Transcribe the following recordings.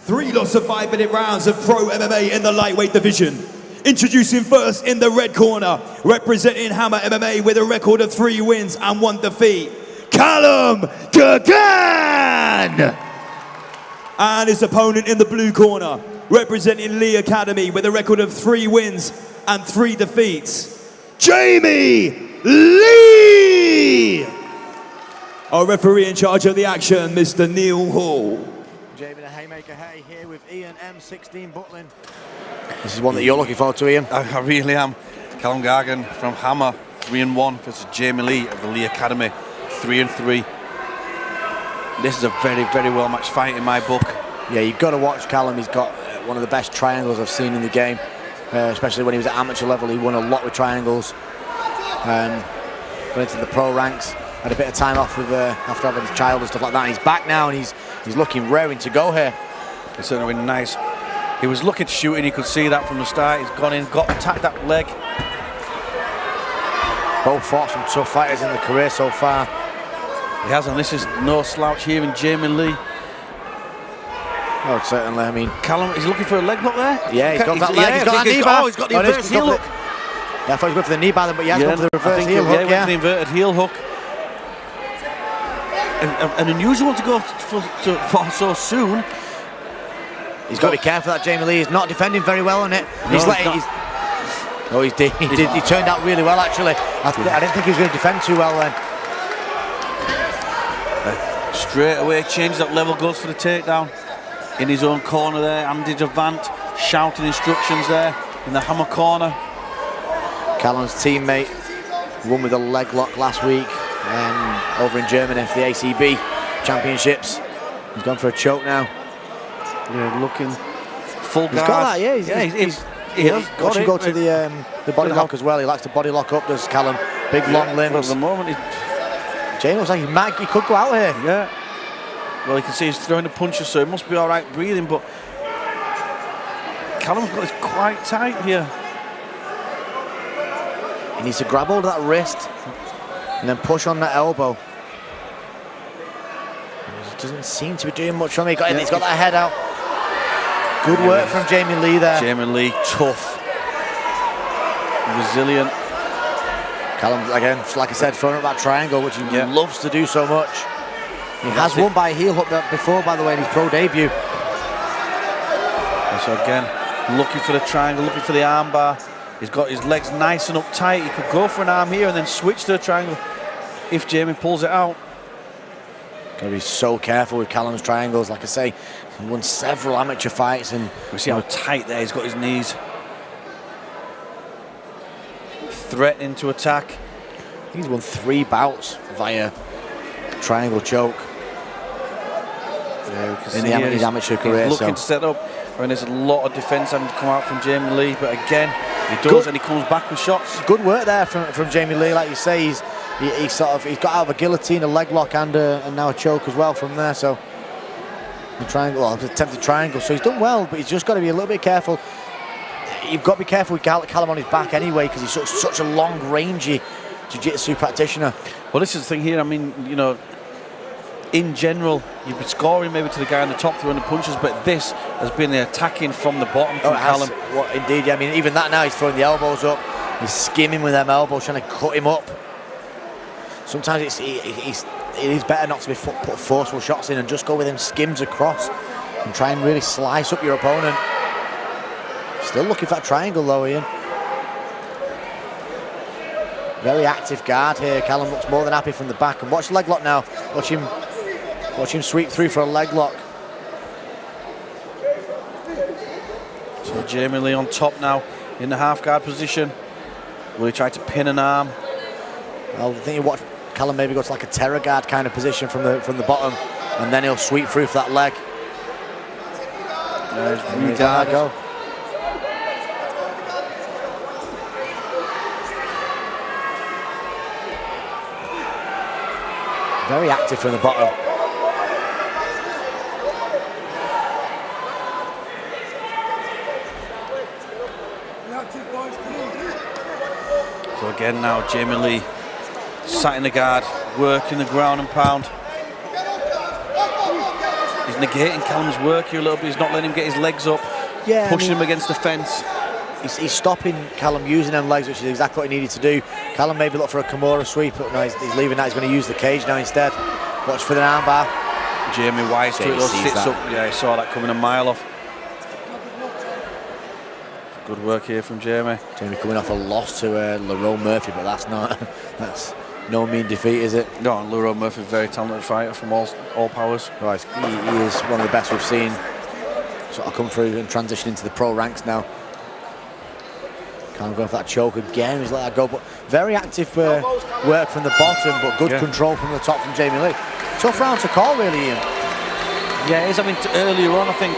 3 lots of 5-minute rounds of pro MMA in the lightweight division. Introducing first in the red corner, representing Hammer MMA with a record of 3 wins and 1 defeat, Callum Gahgan! And his opponent in the blue corner, representing Lee Academy with a record of 3 wins and 3 defeats, Jamie Lee! Our referee in charge of the action, Mr. Neil Hall. Jamie the Haymaker Hay here with Ian M16 Butlin. This is one that you're looking forward to, Ian. I really am. Callum Gahgan from Hammer, 3-1 versus Jamie Lee of the Lee Academy, 3-3. This is a very, very well matched fight in my book. Yeah, you've got to watch Callum. He's got one of the best triangles I've seen in the game, especially when he was at amateur level. He won a lot with triangles. Got into the pro ranks, had a bit of time off with after having a child and stuff like that. And he's back now and he's looking raring to go here. It's certainly been nice. He was looking to shoot and you could see that from the start. He's gone in, attacked that leg. Both fought some tough fighters in the career so far. He has, and this is no slouch here in Jamie Lee. Oh, certainly. I mean, Callum, he's looking for a leg lock there. Yeah, he's got that leg. He's got that knee bar. Oh, he's got the reverse heel hook. Yeah, I thought he was going for the knee bar, but he has gone for the reverse heel hook. Yeah, he went for the inverted heel hook. An unusual one to go for so soon. He's got to be careful that Jamie Lee is not defending very well on it. No, he turned out really well actually. I didn't think he was going to defend too well then. Straight away changes that level, goes for the takedown. In his own corner there, Andy Devant shouting instructions there in the Hammer corner. Callum's teammate won with a leg lock last week over in Germany for the ACB Championships. He's gone for a choke now. Yeah, looking full guard. He's got that, yeah. He's got to go to the body lock as well. He likes to body lock up, does Callum. Big long limbs. At the moment, Jamie looks like he could go out here. Yeah. Well, you can see he's throwing the punches, so he must be all right breathing, but Callum's got this quite tight here. He needs to grab hold of that wrist and then push on that elbow. He doesn't seem to be doing much from it. He's got that head out. Good work from Jamie Lee there. Jamie Lee, tough, resilient. Callum, again, like I said, throwing up that triangle, which he loves to do so much. He has won by a heel hook before, by the way, in his pro debut. And so again, looking for the triangle, looking for the arm bar. He's got his legs nice and uptight. He could go for an arm here and then switch to the triangle if Jamie pulls it out. Got to be so careful with Callum's triangles. Like I say, he won several amateur fights, and we see how tight there he's got his knees. Threatening to attack. I think he's won 3 bouts via triangle choke in his amateur career. He's looking to set up. I mean, there's a lot of defence having to come out from Jamie Lee, but again, he does, and he comes back with shots. Good work there from Jamie Lee. Like you say, he's got out of a guillotine, a leg lock, and now a choke as well from there. So the triangle, well, attempted triangle. So he's done well, but he's just got to be a little bit careful. You've got to be careful with Callum on his back anyway, because he's such a long, rangy jiu-jitsu practitioner. Well, this is the thing here. I mean, you know, in general, you'd be scoring maybe to the guy on the top throwing the punches, but this has been the attacking from the bottom from Callum. Well, indeed, yeah. I mean, even that now, he's throwing the elbows up. He's skimming with them elbows, trying to cut him up. Sometimes it is better not to put forceful shots in and just go with them skims across and try and really slice up your opponent. Still looking for that triangle though, Ian. Very active guard here. Callum looks more than happy from the back. And watch the leg lock now. Watch him sweep through for a leg lock. So Jamie Lee on top now in the half guard position. Will he try to pin an arm? Well, I think you watch Callum maybe go to like a terror guard kind of position from the bottom, and then he'll sweep through for that leg. There's go. Very active from the bottom. So again now, Jamie Lee sat in the guard, working the ground and pound. He's negating Callum's work here a little bit. He's not letting him get his legs up, Yeah, pushing him against the fence. He's stopping Callum using them legs, which is exactly what he needed to do. Callum maybe look for a Kimura sweep, but no, he's leaving that. He's going to use the cage now instead. Watch for the armbar. Jamie wise to it, though, sits that. up. Yeah, he saw that coming a mile off. Good work here from Jamie. Jamie coming off a loss to Lerone Murphy, but that's no mean defeat, is it? No, and Lerone Murphy, very talented fighter from all powers. Right, he is one of the best we've seen sort of come through and transition into the pro ranks now. Can't go for that choke again. He's let that go, but very active work from the bottom, but good control from the top from Jamie Lee. Tough round to call, really, Ian. Yeah, it is. I mean, earlier on, I think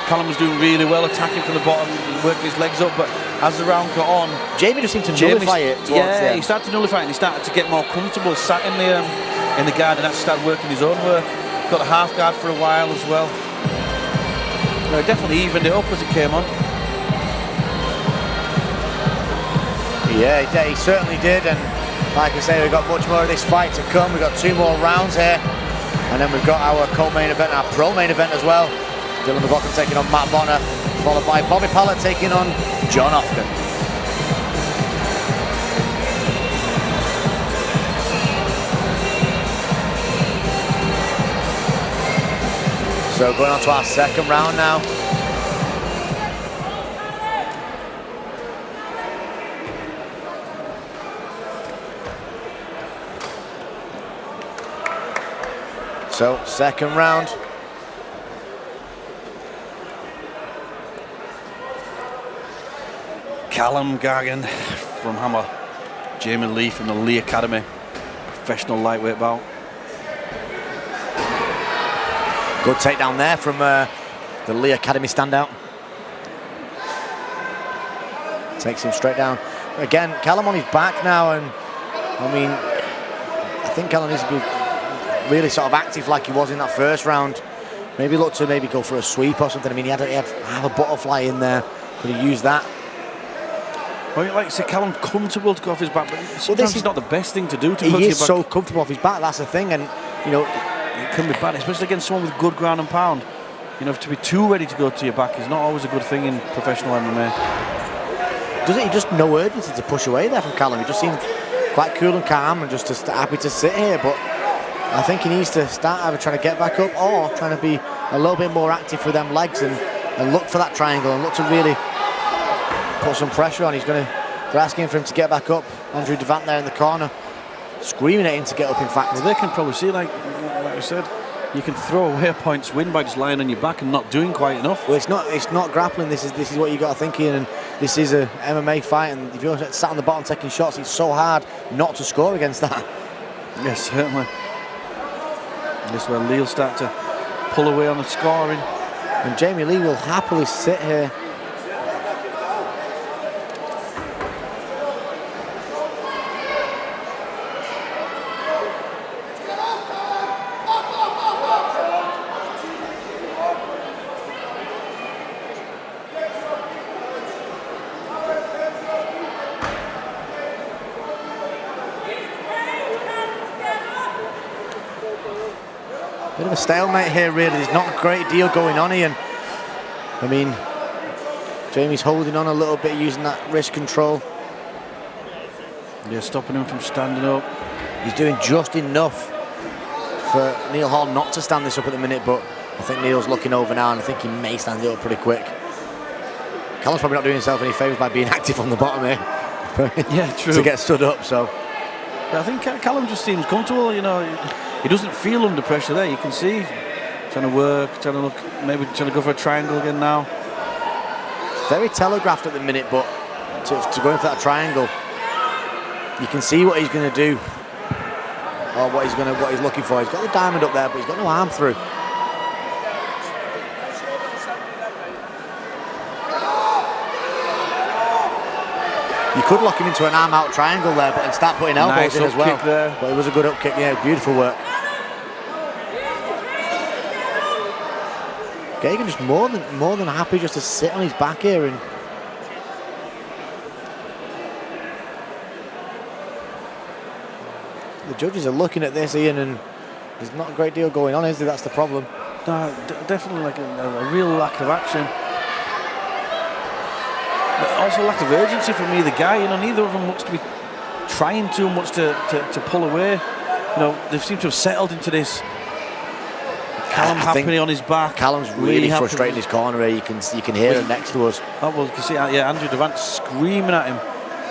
Callum was doing really well, attacking from the bottom, working his legs up, but as the round got on, Jamie just seemed to nullify it. Yeah, he started to nullify it, and he started to get more comfortable, sat in the guard, and actually started working his own work. Got the half guard for a while as well. No, he definitely evened it up as it came on. Yeah, he certainly did, and like I say, we've got much more of this fight to come. We've got 2 more rounds here, and then we've got our co-main event, our pro-main event as well. Dylan McLaughlin taking on Matt Bonner, followed by Bobby Pollard taking on John Often. So going on to our second round now. So, second round. Callum Gahgan from Hammer. Jamie Lee from the Lee Academy. Professional lightweight bout. Good takedown there from the Lee Academy standout. Takes him straight down. Again, Callum on his back now, and I mean, I think Callum needs to be really sort of active like he was in that first round. Maybe look to go for a sweep or something. I mean, he had a butterfly in there. Could he use that? Well, like you said, Callum's comfortable to go off his back, but sometimes it's not the best thing to do. He is so comfortable off his back, that's the thing, and you know, it can be bad, especially against someone with good ground and pound. You know, to be too ready to go to your back is not always a good thing in professional MMA. He just no urgency to push away there from Callum. He just seemed quite cool and calm and just happy to sit here, but I think he needs to start either trying to get back up or trying to be a little bit more active with them legs and look for that triangle and look to really put some pressure on. They're asking for him to get back up. Andrew Devant there in the corner, screaming at him to get up, in fact. Well, they can probably see, like I said, you can throw away a points win by just lying on your back and not doing quite enough. Well, it's not grappling. This is what you got to think, Ian, and this is a MMA fight, and if you're sat on the bottom taking shots, it's so hard not to score against that. Yes, certainly. This is where Lee will start to pull away on the scoring. And Jamie Lee will happily sit here. Bit of a stalemate here, really. There's not a great deal going on here. I mean, Jamie's holding on a little bit, using that wrist control. Yeah, stopping him from standing up. He's doing just enough for Neil Hall not to stand this up at the minute, but I think Neil's looking over now, and I think he may stand it up pretty quick. Callum's probably not doing himself any favours by being active on the bottom here. Yeah, true. To get stood up, so. But I think Callum just seems comfortable, you know. He doesn't feel under pressure there, you can see. Trying to work, trying to look, maybe trying to go for a triangle again now. Very telegraphed at the minute, but to go in for that triangle, you can see what he's going to do, or what he's looking for. He's got the diamond up there, but he's got no arm through. You could lock him into an arm-out triangle there, and start putting elbows in as well. There. But it was a good up kick, yeah, beautiful work. Gahgan just more than happy just to sit on his back here, and the judges are looking at this, Ian, and there's not a great deal going on, is there? That's the problem. No, definitely like a real lack of action. But also lack of urgency from either guy. You know, neither of them looks to be trying too much to pull away. You know, they seem to have settled into this. Callum happily on his back. Callum's really frustrating his corner here. You can hear it next to us. Oh, well, you can see, yeah, Andrew Devant screaming at him,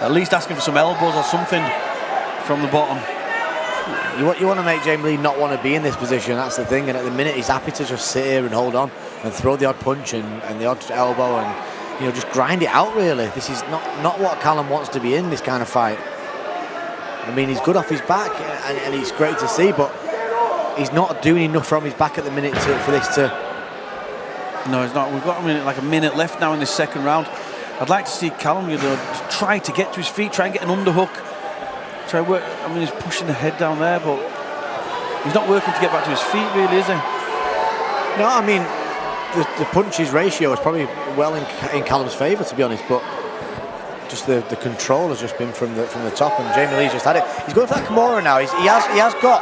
at least asking for some elbows or something from the bottom. You want to make Jamie Lee not want to be in this position. That's the thing. And at the minute, he's happy to just sit here and hold on and throw the odd punch and the odd elbow and, you know, just grind it out. Really, this is not what Callum wants to be in, this kind of fight. I mean, he's good off his back and he's great to see, but he's not doing enough from his back at the minute for this to... No, he's not. We've got a minute left now in this second round. I'd like to see Callum, you know, try to get to his feet, try and get an underhook. Try work. I mean, he's pushing the head down there, but he's not working to get back to his feet, really, is he? No, I mean, the punches ratio is probably well in Callum's favour, to be honest, but just the control has just been from the top, and Jamie Lee's just had it. He's going for that Kimura now. He has got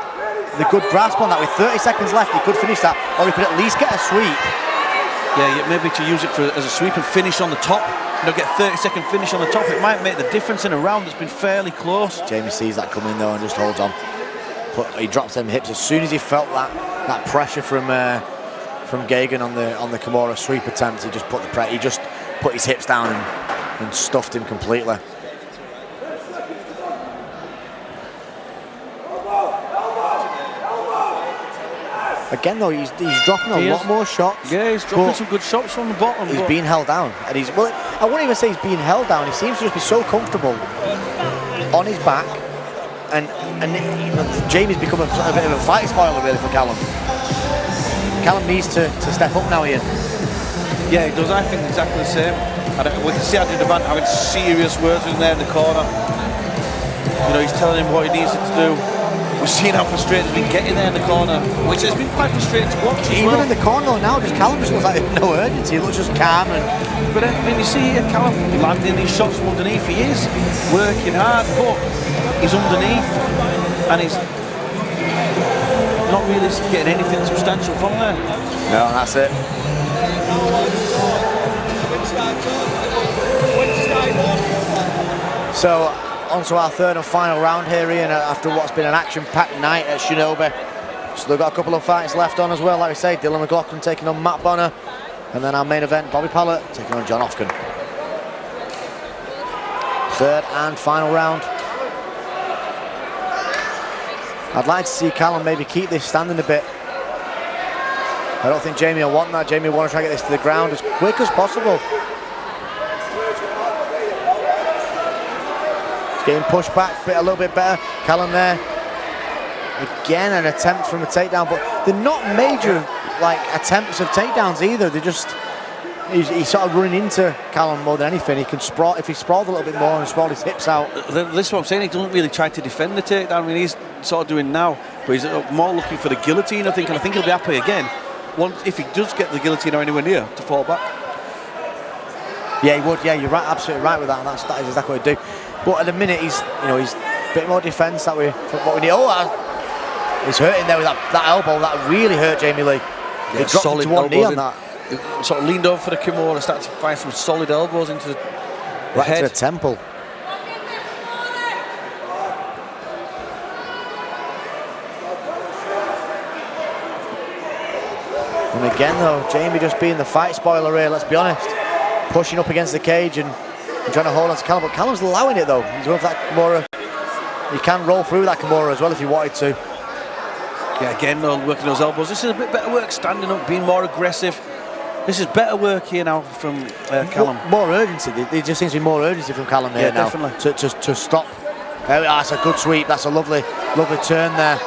the good grasp on that. With 30 seconds left, he could finish that, or he could at least get a sweep. Yeah, maybe to use it as a sweep and finish on the top. You know, get a 30-second finish on the top. It might make the difference in a round that's been fairly close. Jamie sees that coming though and just holds on. He drops them hips as soon as he felt that pressure from Gahgan on the Kimura sweep attempt. He just put his hips down and stuffed him completely. Again though, he's dropping a lot more shots. Yeah, he's dropping some good shots from the bottom. He's being held down, and I wouldn't even say he's being held down. He seems to just be so comfortable on his back, and you know, Jamie's become a bit of a fight spoiler really for Callum. Callum needs to step up now, Ian. Yeah, he does. I think exactly the same. And we can see Andrew Devant having serious words in there in the corner. You know, he's telling him what he needs to do. We've seen how frustrated he's been getting there in the corner, which has been quite frustrating to watch as Even well. in the corner now, just Callum just looks like no urgency. He looks just calm. But I mean, you see here Callum landing these shots from underneath. He is working hard, but he's underneath, and he's not really getting anything substantial from there. No, that's it. So, on to our third and final round here, Ian, after what's been an action-packed night at Shinobi. Still got a couple of fights left on as well, like I say, Dylan McLaughlin taking on Matt Bonner, and then our main event, Bobby Pallett taking on John Ofkin. Third and final round. I'd like to see Callum maybe keep this standing a bit. I don't think Jamie will want that. Jamie will want to try to get this to the ground as quick as possible. Getting pushed back a little bit better. Callum there. Again, an attempt from a takedown, but they're not major like attempts of takedowns either. They're just he's sort of running into Callum more than anything. He can sprawl if he sprawled a little bit more and sprawled his hips out. This is what I'm saying. He doesn't really try to defend the takedown. I mean, he's sort of doing now, but he's more looking for the guillotine. I think he'll be happy again if he does get the guillotine or anywhere near to fall back. Yeah, he would. Yeah, you're right, absolutely right with that. That is exactly what he'd do. But at the minute, he's a bit more defence what we need. Oh, he's hurting there with that elbow. That really hurt Jamie Lee. Yeah, he dropped solid to one knee on that. He sort of leaned over for the Kimura, started to find some solid elbows into the head. To the temple. And again, though, Jamie just being the fight spoiler here. Let's be honest, pushing up against the cage and trying to hold on to Callum, but Callum's allowing it though. He's going for that Kimura. He can roll through that Kimura as well if he wanted to. Yeah, again, working those elbows. This is a bit better work, standing up, being more aggressive. This is better work here now from Callum. More urgency. There just seems to be more urgency from Callum here now. Definitely. To stop. There we are. That's a good sweep. That's a lovely turn there.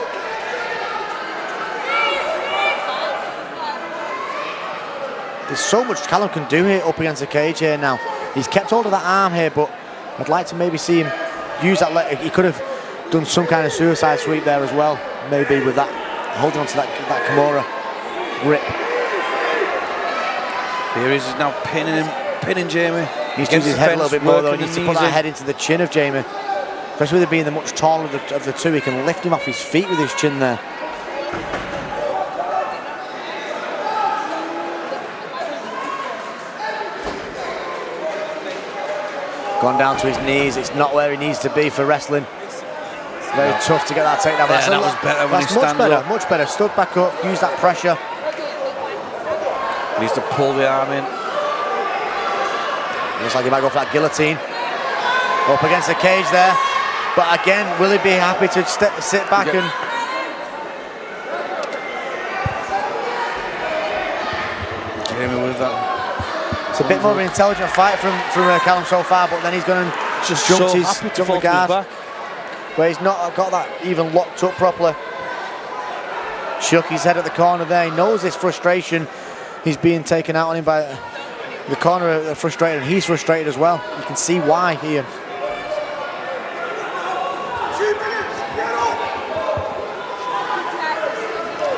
There's so much Callum can do here up against the cage here now. He's kept hold of that arm here, but I'd like to maybe see him use that leg. He could have done some kind of suicide sweep there as well, maybe with that, holding on to that Kimura grip. Here he is now pinning Jamie. He's used his head a little bit more though. He needs to put that head into the chin of Jamie. Especially with him being the much taller of the two, he can lift him off his feet with his chin there. Gone down to his knees. It's not where he needs to be for wrestling. Very tough to get that takedown. Yeah, that was better when he stands up. Much better. Stood back up, used that pressure. He needs to pull the arm in. Looks like he might go for that guillotine. Up against the cage there. But again, will he be happy to sit back and... Jamie with that. It's a bit more of an intelligent fight from Callum so far, but then he's going to Just jump so his happy to fall to his guard, back. where he's not got that even locked up properly. Shook his head at the corner there. He knows this frustration. He's being taken out on him by the corner. Are frustrated, and he's frustrated as well. You can see why, Ian.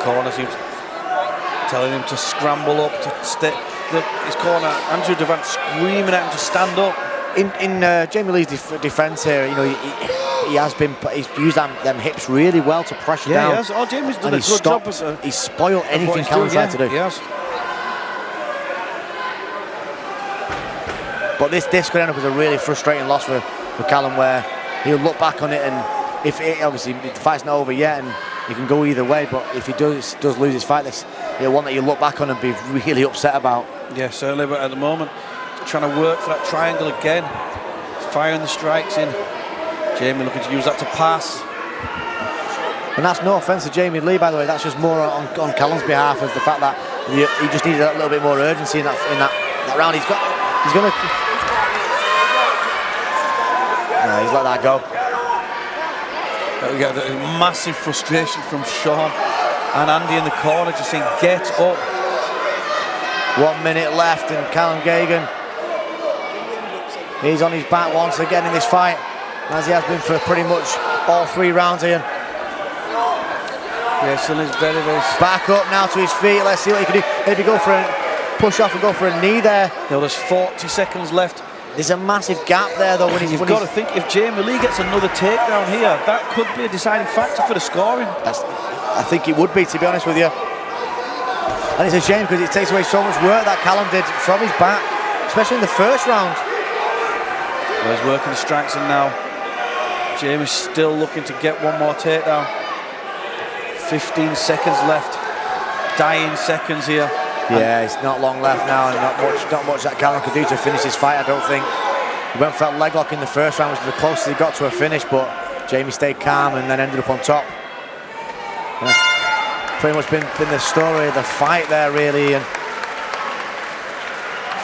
Corner seems telling him to scramble up, to stay. His corner, Andrew Devant, screaming at him to stand up. In Jamie Lee's defence here, you know, he's used them hips really well to pressure down. He has. Oh, Jamie's done and a good job. He's spoiled anything Callum's tried to do. Yes. But this could end up as a really frustrating loss for Callum, where he'll look back on it, and if obviously the fight's not over yet, and he can go either way. But if he does lose his fight, he'll one that you look back on and be really upset about. Yeah, certainly. But at the moment, trying to work for that triangle again, firing the strikes in. Jamie looking to use that to pass. And that's no offence to Jamie Lee, by the way. That's just more on Callum's behalf, of the fact that he just needed a little bit more urgency in that round. He's going to. No, he's let that go. We get massive frustration from Sean and Andy in the corner, just saying, get up. 1 minute left, and Callum Gahgan, he's on his back once again in this fight, as he has been for pretty much all 3 rounds, Ian. Yeah, so he's very, very... Back up now to his feet. Let's see what he can do. Maybe go for a push off and go for a knee there. No, there's 40 seconds left. There's a massive gap there, though. You've got to think, if Jamie Lee gets another takedown here, that could be a deciding factor for the scoring. I think it would be, to be honest with you. And it's a shame, because it takes away so much work that Callum did from his back, especially in the first round. Well, he's working the strikes in now. Jamie's still looking to get one more takedown. 15 seconds left. Dying seconds here. Yeah, it's not long left now, and not much that Callum could do to finish this fight, I don't think. He went for that leg lock in the first round, which was the closest he got to a finish, but Jamie stayed calm and then ended up on top. And that's pretty much been the story of the fight there, really. And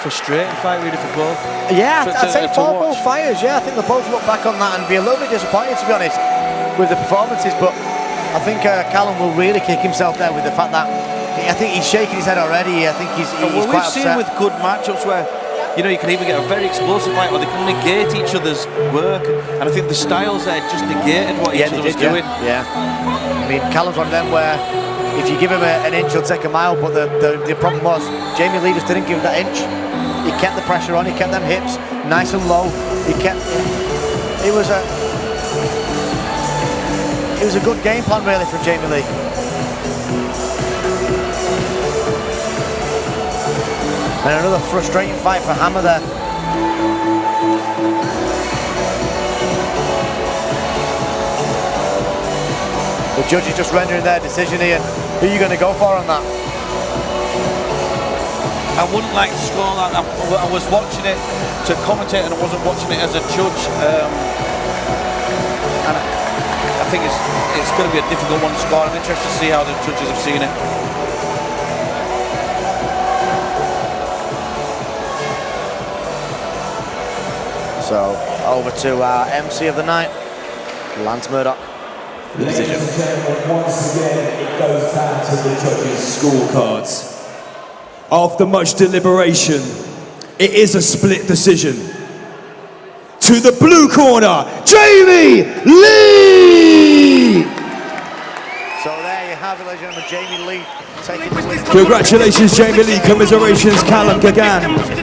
frustrating fight, really, for both. Yeah, I'd say for both fighters. Yeah, I think they both look back on that and be a little bit disappointed, to be honest, with the performances. But I think Callum will really kick himself there with the fact that I think he's shaking his head already. I think he's quite upset. We've seen with good matchups where, you know, you can either get a very explosive fight or they can negate each other's work. And I think the styles there just negated what each other was doing. Yeah. I mean, Callum's one of them where if you give him an inch, he'll take a mile. But the problem was Jamie Lee just didn't give him that inch. He kept the pressure on. He kept them hips nice and low. It was a good game plan, really, from Jamie Lee. And another frustrating fight for Hammer there. The judges just rendering their decision here. Who are you going to go for on that? I wouldn't like to score that. I was watching it to commentate, and I wasn't watching it as a judge. And I think it's going to be a difficult one to score. I'm interested to see how the judges have seen it. So over to our MC of the night, Lance Murdoch. Ladies and gentlemen, once again it goes down to the judges' scorecards. After much deliberation, it is a split decision. To the blue corner, Jamie Lee! So there you have it, ladies and gentlemen, Jamie Lee taking the win. Congratulations, Jamie Lee. Commiserations, Callum Gahgan.